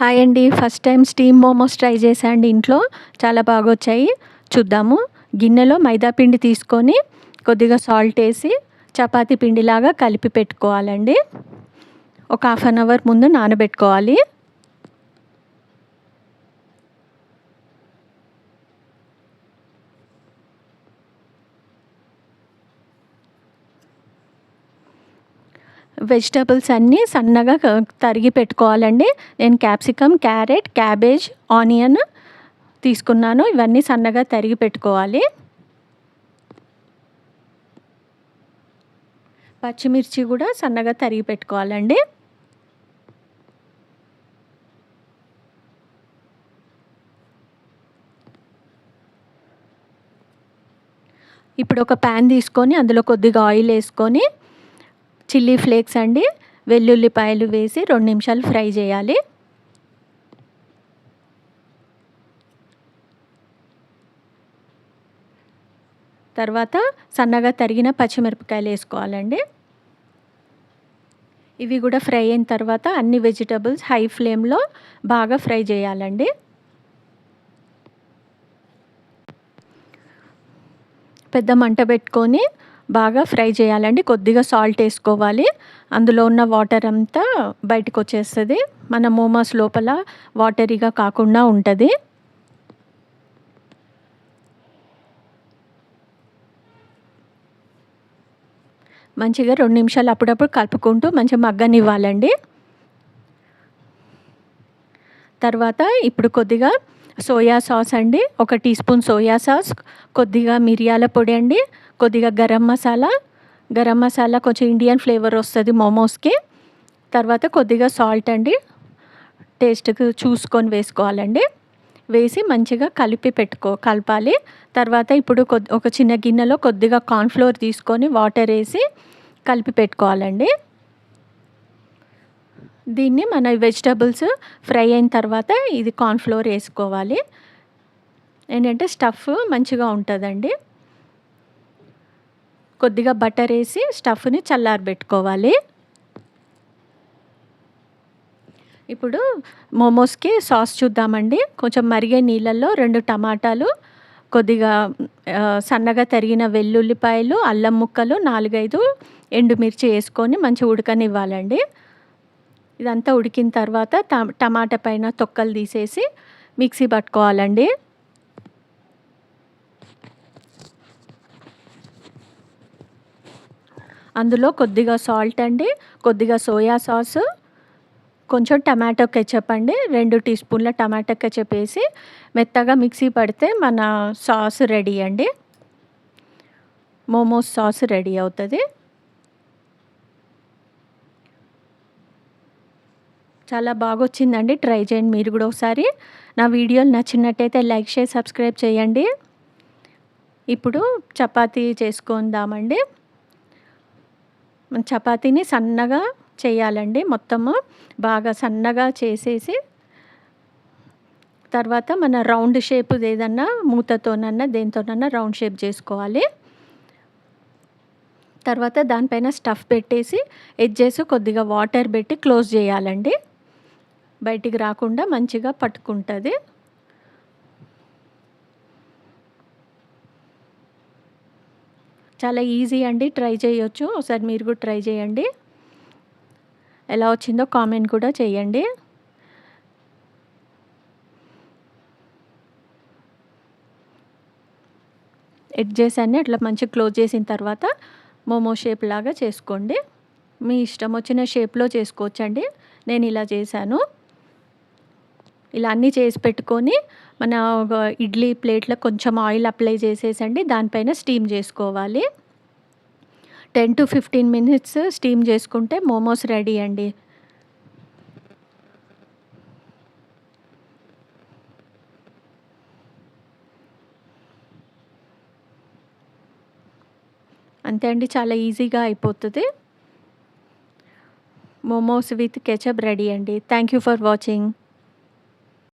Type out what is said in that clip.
Hi అండి. First time steam momos try చేశా అండి ఇంట్లో. చాలా బాగొచ్చాయి. చూద్దాము. గిన్నెలో మైదా పిండి తీసుకొని కొద్దిగా సాల్ట్ ఏసి చపాతీ పిండిలాగా కలిపి పెట్టుకోవాలండి. ఒక హాఫ్ అన్ అవర్ ముందు నానబెట్టుకోవాలి. వెజిటబుల్స్ అన్నీ సన్నగా తరిగి పెట్టుకోవాలండి. నేను క్యాప్సికమ్, క్యారెట్, క్యాబేజ్, ఆనియన్ తీసుకున్నాను. ఇవన్నీ సన్నగా తరిగి పెట్టుకోవాలి. పచ్చిమిర్చి కూడా సన్నగా తరిగి పెట్టుకోవాలండి. ఇప్పుడు ఒక ప్యాన్ తీసుకొని అందులో కొద్దిగా ఆయిల్ వేసుకొని చిల్లీ ఫ్లేక్స్ అండి, వెల్లుల్లిపాయలు వేసి 2 నిమిషాలు ఫ్రై చేయాలి. తర్వాత సన్నగా తరిగిన పచ్చిమిరపకాయలు వేసుకోవాలండి. ఇవి కూడా ఫ్రై అయిన తర్వాత అన్ని వెజిటబుల్స్ హై ఫ్లేమ్లో బాగా ఫ్రై చేయాలండి. పెద్ద మంట పెట్టుకొని బాగా ఫ్రై చేయాలండి. కొద్దిగా సాల్ట్ వేసుకోవాలి. అందులో ఉన్న వాటర్ అంతా బయటకు వచ్చేస్తుంది. మన మోమోస్ లోపల వాటరీగా కాకుండా ఉంటుంది. మంచిగా 2 నిమిషాలు అప్పుడప్పుడు కలుపుకుంటూ మంచిగా మగ్గనివ్వాలండి. తర్వాత ఇప్పుడు కొద్దిగా సోయా సాస్ అండి, 1 టీ స్పూన్ సోయా సాస్, కొద్దిగా మిరియాల పొడి అండి, కొద్దిగా గరం మసాలా కొంచెం ఇండియన్ ఫ్లేవర్ వస్తుంది మోమోస్కి. తర్వాత కొద్దిగా సాల్ట్ అండి, టేస్ట్కి చూసుకొని వేసుకోవాలండి. వేసి మంచిగా కలపాలి. తర్వాత ఇప్పుడు ఒక చిన్న గిన్నెలో కొద్దిగా కార్న్‌ఫ్లోర్ తీసుకొని వాటర్ వేసి కలిపి పెట్టుకోవాలండి. దీన్ని మన వెజిటబుల్స్ ఫ్రై అయిన తర్వాత ఇది కార్న్‌ఫ్లోర్ వేసుకోవాలి. ఏంటంటే స్టఫ్ మంచిగా ఉంటుందండి. కొద్దిగా బటర్ వేసి స్టఫ్ని చల్లారబెట్టుకోవాలి. ఇప్పుడు మోమోస్కి సాస్ చూద్దామండి. కొంచెం మరిగే నీళ్ళల్లో 2 టమాటాలు, కొద్దిగా సన్నగా తరిగిన వెల్లుల్లిపాయలు, అల్లం ముక్కలు, 4, 5 ఎండుమిర్చి వేసుకొని మంచిగా ఉడకనివ్వాలండి. ఇదంతా ఉడికిన తర్వాత టమాటా పైన తొక్కలు తీసేసి మిక్సీ పట్టుకోవాలండి. అందులో కొద్దిగా సాల్ట్ అండి, కొద్దిగా సోయా సాసు, కొంచెం టమాటో కెచప్ అండి, 2 టీ స్పూన్ల టమాటో కెచప్ వేసి మెత్తగా మిక్సీ పడితే మన సాస్ రెడీ అండి. మోమోస్ సాస్ రెడీ అవుతుంది. చాలా బాగొచ్చిందండి. ట్రై చేయండి మీరు కూడా ఒకసారి. నా వీడియోలు నచ్చినట్టయితే లైక్, షేర్, సబ్స్క్రైబ్ చేయండి. ఇప్పుడు చపాతీ చేసుకుందామండి. చపాతీని సన్నగా చేయాలండి. మొత్తము బాగా సన్నగా చేసేసి తర్వాత మన రౌండ్ షేప్ ఏదన్నా మూతతోనన్నా దేనితోనన్నా రౌండ్ షేప్ చేసుకోవాలి. తర్వాత దానిపైన స్టఫ్ పెట్టేసి ఎడ్జెస్ కొద్దిగా వాటర్ పెట్టి క్లోజ్ చేయాలండి. బయటికి రాకుండా మంచిగా పట్టుకుంటుంది. చాలా ఈజీ అండి. ట్రై చేయొచ్చు. ఒకసారి మీరు కూడా ట్రై చేయండి. ఎలా వచ్చిందో కామెంట్ కూడా చేయండి. ఎడ్జెస్ అన్నీ అట్లా మంచిగా క్లోజ్ చేసిన తర్వాత మోమో షేప్ లాగా చేసుకోండి. మీ ఇష్టం వచ్చిన షేప్లో చేసుకోవచ్చండి. నేను ఇలా చేశాను. ఇలా అన్నీ చేసి పెట్టుకొని మన ఇడ్లీ ప్లేట్లో కొంచెం ఆయిల్ అప్లై చేసేసండి దానిపైన స్టీమ్ చేసుకోవాలి. 10 to 15 మినిట్స్ స్టీమ్ చేసుకుంటే మోమోస్ రెడీ అండి. అంతే అండి, చాలా ఈజీగా అయిపోతుంది. మోమోస్ విత్ కెచప్ రెడీ అండి. Thank you for watching.